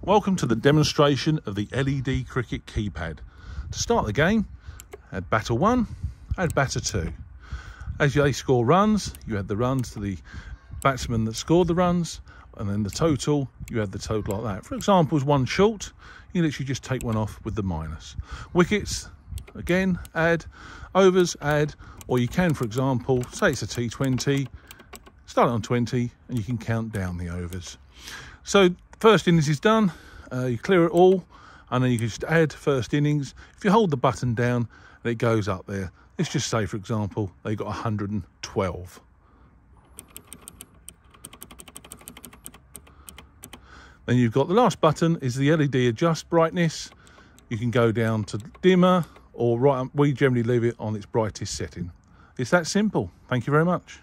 Welcome to the demonstration of the LED Cricket Keypad. To start the game, add batter 1, add batter 2. As they score runs, you add the runs to the batsman that scored the runs, and then the total, you add the total like that. For example, is 1 short, you literally just take 1 off with the minus. Wickets, again, add. Overs, add. Or you can, for example, say it's a T20, start it on 20, and you can count down the overs. So first innings is done, you clear it all, and then you can just add first innings. If you hold the button down, it goes up there. Let's just say, for example, they got 112. Then you've got the last button is the LED adjust brightness. You can go down to dimmer, or right, we generally leave it on its brightest setting. It's that simple. Thank you very much.